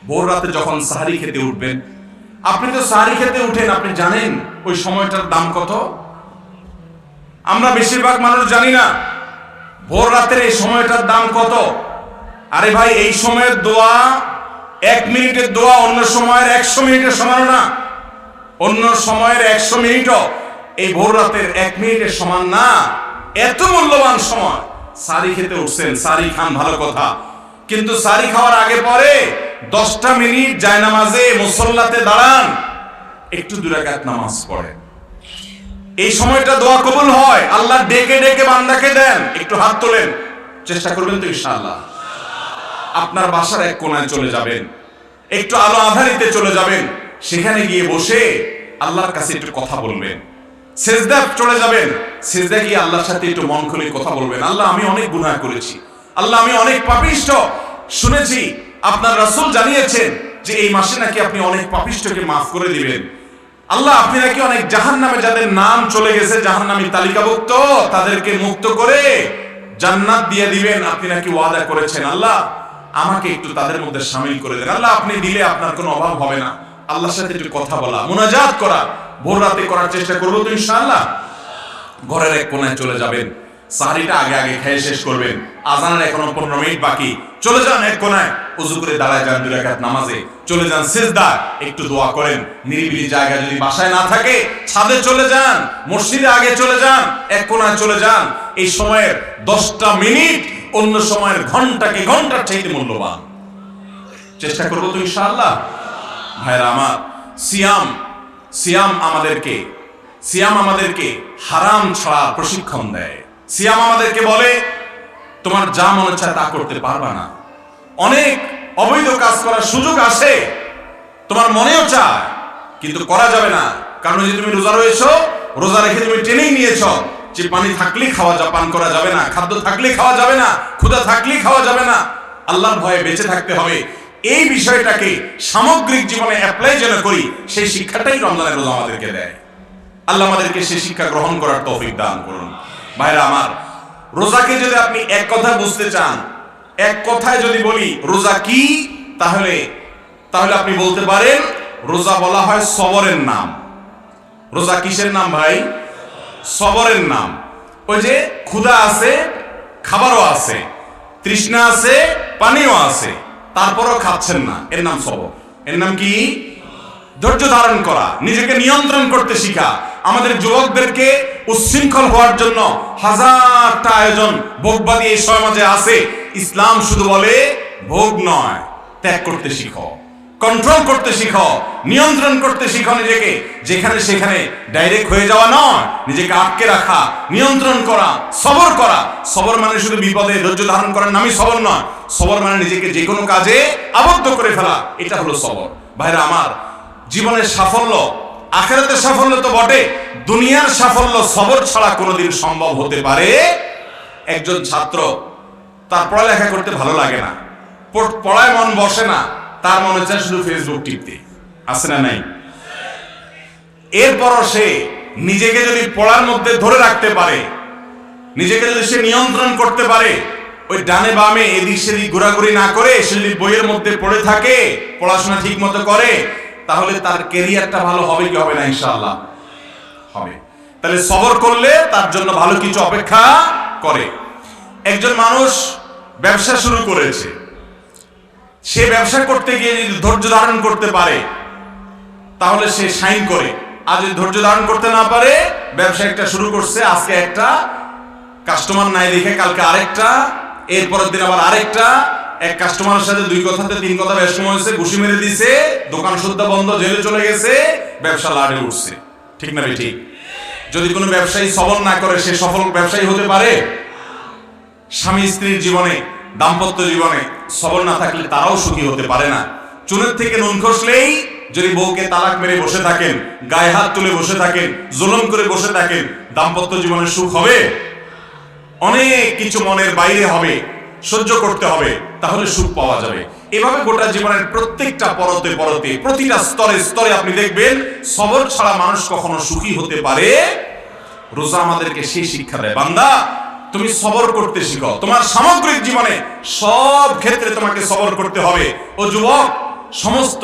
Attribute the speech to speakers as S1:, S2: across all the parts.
S1: ভোর রাতে যখন সাহারি খেতে উঠবেন, আপনি তো সাহারি খেতে উঠেন, আপনি জানেন ওই সময়টার দাম কত? আমরা বেশিরভাগ মানুষ জানি না ভোর রাতের এই সময়টার দাম কত। আরে ভাই, এই সময়ের দোয়া 1 মিনিটের দোয়া অন্য সময়ের 100 মিনিটের সমান না। অন্য সময়ের 100 মিনিটও এই ভোর রাতের 1 মিনিটের সমান না। এত মূল্যবান সময়। সাহারি খেতে উঠছেন, সাহারি খান, ভালো কথা, কিন্তু সাহারি খাওয়ার আগে পরে 10টা মিনিট জায়নামাজে মুসল্লাতে দাঁড়ান, একটু 2 রাকাত নামাজ পড়েন। এই সময়টা দোয়া কবুল হয়। আল্লাহ ডেকে ডেকে বান্দাকে দেন। একটু হাত তোলেন, চেষ্টা করবেন তো ইনশাআল্লাহ। আপনার বাসার এক কোণায় চলে যাবেন, একটু আলো আঁধারিতে চলে যাবেন, সেখানে গিয়ে বসে আল্লাহর কাছে একটু কথা বলবেন। সিজদা চলে যাবেন, সিজদা গিয়ে আল্লাহর সাথে একটু মন খুলে কথা বলবেন। আল্লাহ, আমি অনেক গুনাহ করেছি, আল্লাহ আমি অনেক পাপিষ্ঠ। শুনেছি আপনার রাসূল জানিয়েছেন যে এই মাসে নাকি আপনি অনেক পাপিষ্ঠকে মাফ করে দিবেন। আল্লাহ, আপনি নাকি অনেক জাহান্নামে যাদের নাম চলে গেছে জাহান্নামী তালিকাভুক্ত, তাদেরকে মুক্ত করে জান্নাত দিয়ে দিবেন, আপনি নাকি ওয়াদা করেছেন। আল্লাহ, আমাকে একটু তাদের মধ্যে শামিল করে দেন। আল্লাহ, আপনি দিলে আপনার কোনো অভাব হবে না। আল্লাহর সাথে একটু কথা বলা, মুনাজাত করা ভোর রাতে করার চেষ্টা করবো তো ইনশাআল্লাহ। ঘরের এক কোণায় চলে যাবেন, সাহারিটা আগে আগে খেয়ে শেষ করবেন, আজানের এখনো 15 মিনিট বাকি। চলে যান এক কোণায়, ওযু করে দাঁড়ায় যান 2 রাকাত নামাজে, চলে যান সিজদা, একটু দোয়া করেন। নিরিবিলি জায়গা যদি বাসায় না থাকে, ছাদে চলে যান, মসজিদে আগে চলে যান, এক কোণায় চলে যান। এই সময়ের 10টা মিনিট অন্য সময়ের ঘন্টাকে ঘন্টার চাইতে মূল্যবান। চেষ্টা করবো তো ইনশাআল্লাহ। ভাইরা আমার, সিয়াম আমাদেরকে হারাম ছাড়া প্রশিক্ষণ দেয়। সিয়াম আমাদেরকে বলে তোমার যা মনে চায় তা করতে পারবা না। অনেক অবৈধ কাজ করার সুযোগ আসে, তোমার মনেও চায়, কিন্তু করা যাবে না। কারণ যে তুমি রোজা রয়েছো, রোজা রেখে তুমি ট্রেনিং নিয়েছো যে পানি থাকলেই পান করা যাবে না, খাদ্য থাকলেই খাওয়া যাবে না, ক্ষুধা থাকলেই খাওয়া যাবে না, আল্লাহর ভয়ে বেঁচে থাকতে হবে। এই বিষয়টাকে সামগ্রিক জীবনে অ্যাপ্লাই যেন করি, সেই শিক্ষাটাই রমজানের রোজা আমাদেরকে দেয়। আল্লাহ আমাদেরকে সেই শিক্ষা গ্রহণ করার তৌফিক দান করুন। ভাইরা আমার, রোজাকে যদি আপনি এক কথা বুঝতে চান, এক কথায় যদি বলি রোজা কি, তাহলে আপনি বলতে পারেন রোজা বলা হয় সবরের নাম। রোজা কিসের নাম ভাই? সবরের নাম। ওই যে ক্ষুধা আছে, খাবারও আছে, তৃষ্ণা আছে, পানিও আছে, তারপরও খাচ্ছেন না, এর নাম সবর। এর নাম কি? ধৈর্য ধারণ করা, নিজেকে নিয়ন্ত্রণ করতে শিখা। আমাদের যুবকদেরকে উচ্ছৃঙ্খল হওয়ার জন্য হাজারটা আয়োজন, ভোগবাদী এই সমাজে আছে। ইসলাম শুধু বলে ভোগ নয়, ত্যাগ করতে শিখো, কন্ট্রোল করতে শিখো, নিয়ন্ত্রণ করতে শিখো নিজেকে। যেখানে সেখানে ডাইরেক্ট হয়ে যাওয়া নয়, নিজেকে আটকে রাখা, নিয়ন্ত্রণ করা, সবর করা। সবর মানে শুধু বিপদে ধৈর্য ধারণ করার নামই সবর নয়। সবর মানে নিজেকে যে কোনো কাজে আবদ্ধ করে ফেলা, এটা হলো সবর। ভাইরা আমার, জীবনের সাফল্য, আখিরাতের সাফল্য তো বটে, দুনিয়ার সাফল্য সবর ছাড়া কোনোদিন সম্ভব হতে পারে? একজন ছাত্র, তার পড়ালেখা করতে ভালো লাগে না, পড়ায় মন বসে না, তার মনে চায় শুধু ফেসবুক টিপতে, আছে না নাই? এরপরও সে নিজেকে যদি পড়ার মধ্যে ধরে রাখতে পারে, নিজেকে যদি সে নিয়ন্ত্রণ করতে পারে, ওই ডানে বামে এদিক সেদিক ঘোরাঘুরি না করে সে যদি বইয়ের মধ্যে পড়ে থাকে, পড়াশোনা ঠিক মতো করে, তাহলে তার ক্যারিয়ারটা ভালো হবে কি হবে না? ইনশাআল্লাহ হবে। তাহলে সবর করলে তার জন্য ভালো কিছু অপেক্ষা করে। একজন মানুষ ব্যবসা শুরু করেছে, সে ব্যবসা করতে গিয়ে যদি ধৈর্য ধারণ করতে পারে, তাহলে সে শাইন করে। আর যদি ধৈর্য ধারণ করতে না পারে, ব্যবসা একটা শুরু করছে, আজকে একটা কাস্টমার নাই দেখে কালকে আরেকটা, এরপরের দিন আবার আরেকটা, এক কাস্টমারের সাথে 2 কথাতে 3 কথা বেশ সময় হয়েছে, ঘুষি মেরে দিছে, দোকান সুদ্ধা বন্ধ, জেলে চলে গেছে, ব্যবসা লাড়ে উঠছে। ঠিক না ঠিক? যদি কোনো ব্যবসায়ী সবর না করে, সে সফল ব্যবসায়ী হতে পারে? স্বামী স্ত্রীর জীবনে, দাম্পত্য জীবনে সবর না থাকলে তারাও সুখী হতে পারে না। চুলের থেকে নুন খসলেই যদি বউকে তালাক মেরে বসে থাকেন, গায়ে হাত তুলে বসে থাকেন, জুলুম করে বসে থাকেন, দাম্পত্য জীবনে সুখ হবে? অনেক কিছু মনের বাইরে হবে, সহ্য করতে হবে, তাহলে সুখ পাওয়া যাবে। এভাবে গোটা জীবনের প্রত্যেকটা পরতে পরতে, প্রতিটা স্তরে স্তরে আপনি দেখবেন সবর ছাড়া মানুষ কখনো সুখী হতে পারে? রোজা আমাদেরকে সেই শিক্ষা দেয়, বান্দা তুমি সবর করতে শিখো। তোমার সামগ্রিক জীবনে সব ক্ষেত্রে তোমাকে সবর করতে হবে। ও যুবক, সমস্ত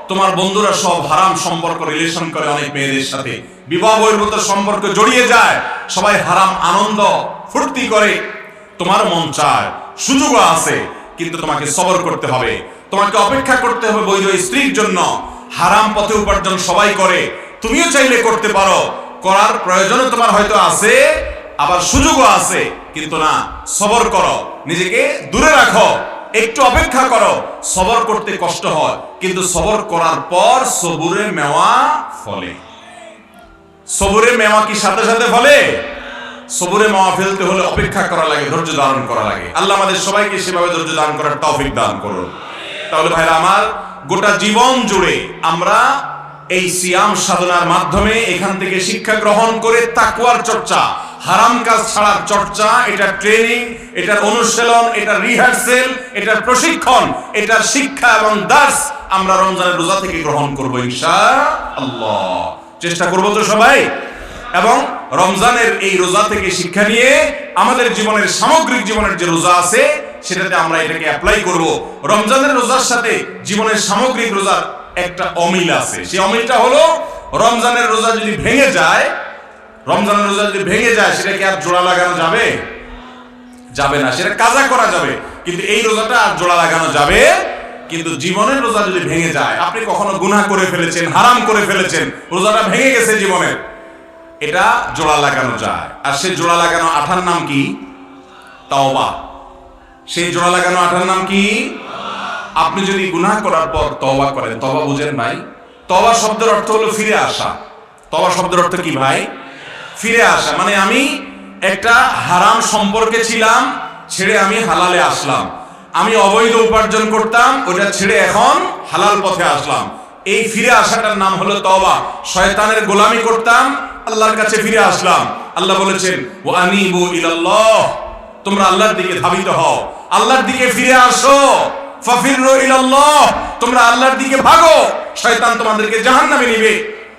S1: তোমার বন্ধুরা সব হারাম সম্পর্ক রিলেশন করে অনেক মেয়েদের সাথে, বিবাহ বহির্ভূত সম্পর্ক জড়িয়ে যায়, সবাই হারাম আনন্দ ফুর্তি করে। তোমার মন চায়, সুযোগও আছে, কিন্তু তোমাকে সবর করতে হবে, তোমাকে অপেক্ষা করতে হবে বৈধ স্ত্রীর জন্য। হারাম পথে উপার্জন সবাই করে, তুমিও চাইলে করতে পারো, করার প্রয়োজনও তোমার হয়তো আছে, আবার সুযোগও আছে, কিন্তু না, সবর করো, নিজেকে দূরে রাখো, একটু অপেক্ষা করো। সবর করতে কষ্ট হয়, কিন্তু সবর করার পর সবুরে মেওয়া ফলে। সবুরে মেওয়া কি সাথে সাথে ফলে? সবুরে মেওয়া ফেলতে হলে অপেক্ষা করা লাগে, ধৈর্য ধারণ করা লাগে। আল্লাহ আমাদের সবাইকে সেভাবে ধৈর্য ধারণ করার তৌফিক দান করুন। তাহলে ভাইরা আমার, গোটা জীবন জুড়ে আমরা এই সিয়াম সাধনার মাধ্যমে এখান থেকে শিক্ষা গ্রহণ করে তাকওয়ার চর্চা, হারাম কাজ ছাড়ার চর্চা, এটা ট্রেনিং, এটার অনুশীলন, এটা রিহার্সেল, এটার প্রশিক্ষণ, এটার শিক্ষা এবং দার্স আমরা রমজানের রোজা থেকে গ্রহণ করব ইনশাআল্লাহ। চেষ্টা করব তো সবাই? এবং রমজানের এই রোজা থেকে শিক্ষা নিয়ে আমাদের জীবনের সামগ্রিক জীবনের যে রোজা আছে সেটাতে আমরা এটাকে অ্যাপ্লাই করব। রমজানের রোজার সাথে জীবনের সামগ্রিক রোজার একটা অমিল আছে। সেই অমিলটা হলো, রমজানের রোজা যদি ভেঙে যায়, রমজানের রোজা যদি ভেঙে যায়, সেটাকে আর জোড়া লাগানো যাবে? যাবে না, সেটা কাজা করা যাবে, কিন্তু এই রোজাটা আর জোড়া লাগানো যাবে। কিন্তু জীবনের রোজা যদি ভেঙে যায়, আপনি কখনো গুনাহ করে ফেলেছেন, হারাম করে ফেলেছেন, রোজাটা ভেঙে গেছে জীবনের, এটা জোড়া লাগানো যায়। আর সেই জোড়া লাগানো আঠার নাম কি? তাওবা। সেই জোড়া লাগানো আঠার নাম কি? আপনি যদি গুনাহ করার পর তওবা করেন, তওবা বুঝেন ভাই? তওবা শব্দের অর্থ হলো ফিরে আসা। তওবা শব্দের অর্থ কি ভাই? ফিরে আসা। মানে আমি একটা হারাম সম্পর্কে ছিলাম, ছেড়ে আমি হালালে আসলাম। আমি অবৈধ উপার্জন করতাম, ওটা ছেড়ে এখন হালাল পথে আসলাম। এই ফিরে আসাটার নাম হলো তওবা। শয়তানের গোলামি করতাম, আল্লাহর কাছে ফিরে আসলাম। আল্লাহ বলেছেন, ওয়া আনিবু ইলাল্লাহ, তোমরা আল্লাহর দিকে ধাবিত হও, আল্লাহর দিকে ফিরে আসো। ফাফিরু ইলাল্লাহ, তোমরা আল্লাহর দিকে ভাগো, শয়তান তোমাদেরকে জাহান্নামে নিবে।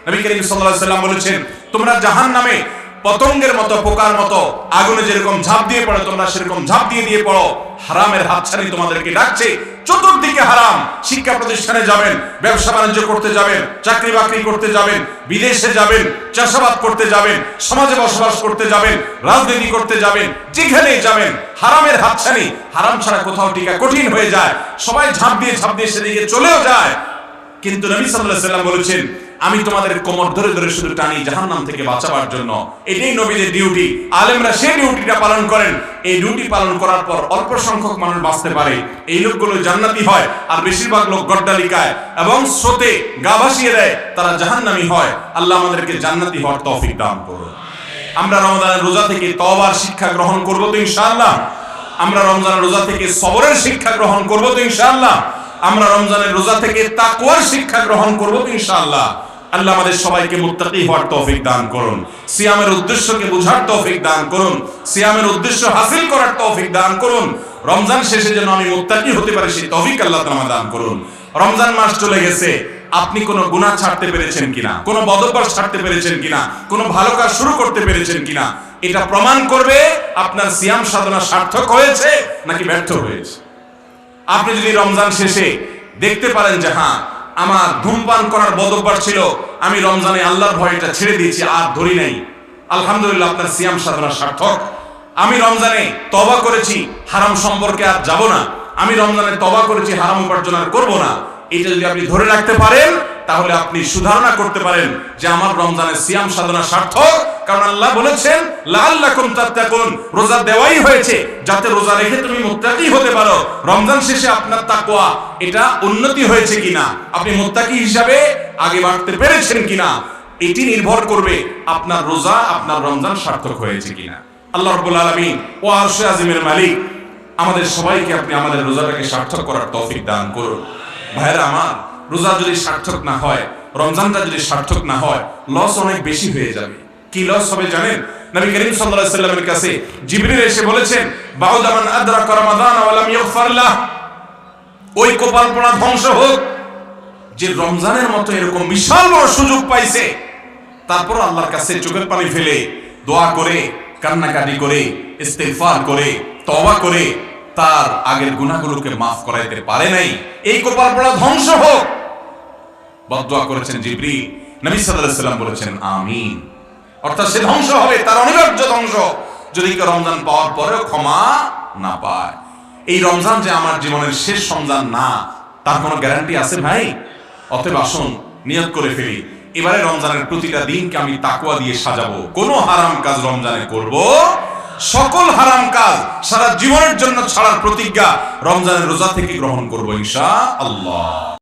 S1: নবী করিম সাল্লাল্লাহু আলাইহি ওয়াসাল্লাম বলেছেন, তোমরা জাহান্নামে পতঙ্গের মতো, পোকার মতো আগুনে যেরকম ঝাঁপ দিয়ে পড়ো, তোমরা সেরকম ঝাঁপ দিয়ে পড়ো। হারামের হাতছানি তোমাদেরকে ডাকছে, চতুর্দিকে হারাম। শিক্ষা প্রতিষ্ঠানে যাবেন, ব্যবসা বাণিজ্য করতে যাবেন, চাকরি বাকরি করতে যাবেন, বিদেশে যাবেন, চাষাবাদ করতে যাবেন, সমাজে বসবাস করতে যাবেন, রাজনীতি করতে যাবেন, যেখানেই যাবেন হারামের হাতছানি। হারাম ছাড়া কোথাও টিকা কঠিন হয়ে যায়, সবাই ঝাঁপ দিয়ে সেদিকে চলেও যায়। কিন্তু নবী সাল্লাল্লাহু আলাইহি ওয়াসাল্লাম বলেছেন, আমি তোমাদের কোমর ধরে ধরে শুধু টানি জাহান্নাম থেকে বাঁচাবার জন্য। এটাই নবীদের ডিউটি। আলেমরা সেই ডিউটিটা পালন করেন। এই ডিউটি পালন করার পর অল্প সংখ্যক মানুষ বাঁচতে পারে, এই লোকগুলো জান্নাতি হয়। আর বেশিরভাগ লোক গড্ডালিকায় এবং স্রোতে গা ভাসিয়ে দেয়, তারা জাহান্নামী হয়। আল্লাহ আমাদেরকে জান্নাতি হওয়ার তৌফিক দান করুন। আমরা রমজানের রোজা থেকে তওবার শিক্ষা গ্রহণ করব তো ইনশাআল্লাহ? আমরা রমজানের রোজা থেকে সবরের শিক্ষা গ্রহণ করব তো ইনশাআল্লাহ? আমরা রমজানের রোজা থেকে তাকওয়ার শিক্ষা গ্রহণ করব তো ইনশাআল্লাহ? আল্লাহ আমাদের সবাইকে মুত্তাকি হওয়ার তৌফিক দান করুন, সিয়ামের উদ্দেশ্যকে বুঝার তৌফিক দান করুন, সিয়ামের উদ্দেশ্য হাসিল করার তৌফিক দান করুন। রমজান শেষে যেন আমি মুত্তাকি হতে পারি, সেই তৌফিক আল্লাহ তাআলা দান করুন। রমজান মাস চলে গেছে, আপনি কোনো গুনাহ ছাড়তে পেরেছেন কিনা, কোনো বদঅভ্যাস ছাড়তে পেরেছেন কিনা, কোনো ভালো কাজ শুরু করতে পেরেছেন কিনা, এটা প্রমাণ করবে আপনার সিয়াম সাধনা সার্থক হয়েছে নাকি ব্যর্থ হয়েছে। আপনি যদি রমজান শেষে দেখতে পারেন যে হ্যাঁ, আমার ধূমপান করার বদঅভ্যাস ছিল, আমি রমজানে আল্লাহর ভয়টা ছেড়ে দিয়েছি, আর ধরি নাই, আলহামদুলিল্লাহ, আপনার সিয়াম সাধনা সার্থক। আমি রমজানে তওবা করেছি, হারাম সম্পর্কে আর যাব না, আমি রমজানে তওবা করেছি, হারাম উপার্জন আর করব না, এটা যদি আপনি ধরে রাখতে পারেন, তাহলে আপনি সুধারণা করতে পারেন যে আমার রমজানের সিয়াম সাধনা সার্থক। কারণ আল্লাহ বলেছেন, লাআল্লাকুম তাত্তাকুন, রোজা দেওয়াই হয়েছে যাতে রোজা রেখে তুমি মুত্তাকি হতে পারো। রমজান শেষে আপনার তাকওয়া এটা উন্নতি হয়েছে কিনা, আপনি মুত্তাকি হিসাবে আগে বাড়তে পেরেছেন কিনা, এটি নির্ভর করবে আপনার রোজা, আপনার রমজান সার্থক হয়েছে কিনা। আল্লাহ রাব্বুল আলামিন ও আরশে আজিমের মালিক আমাদের সবাইকে আপনি আমাদের রোজাটাকে সার্থক করার তৌফিক দান করুন। ভাইরা আমার, রোজা যদি সার্থক না হয়, রমজানটা যদি সার্থক না হয়, লস অনেক বেশি হয়ে যাবে। কি লস হবে জানেন? নবী করিম সাল্লাল্লাহু আলাইহি ওয়াসাল্লামের কাছে জিবরিল এসে বলেছেন, বাউদা মান আদরাকা রমাদান ওয়া লাম ইগফার লাহ, ওই কপালপোড়া ধ্বংস হোক যে রমজানের মতো এরকম বিশাল বড় সুযোগ পাইছে, তারপর আল্লাহর কাছে চোখের পানি ফেলে দোয়া করে, কান্নাকাটি করে, ইস্তিগফার করে, তওবা করে তার আগের গুনাহগুলোকে মাফ করাইতে পারে নাই, এই কপাল পোড়া ধ্বংস হোক। বদদুয়া করেছেন জিবরিল, নবী সাল্লাল্লাহু আলাইহি ওয়াসাল্লাম বলেছেন আমিন। অর্থাৎ সে ধ্বংস হবে, তার অনিবার্য ধ্বংস, যদি কেউ রমজান পাওয়ার পরেও ক্ষমা না পায়। এই রমজান যে আমার জীবনের শেষ রমজান না, তার কোনো গ্যারান্টি আছে ভাই? অতএব আসুন নিয়ত করে ফেলি, এবারে রমজানের প্রতিটা দিনকে আমি তাকওয়া দিয়ে সাজাবো। কোনো হারাম কাজ রমজানে করব, সকল হারাম কাজ সারা জীবনের জন্য ছাড়ার প্রতিজ্ঞা রমজানের রোজা থেকে গ্রহণ করবো ইনশাআল্লাহ।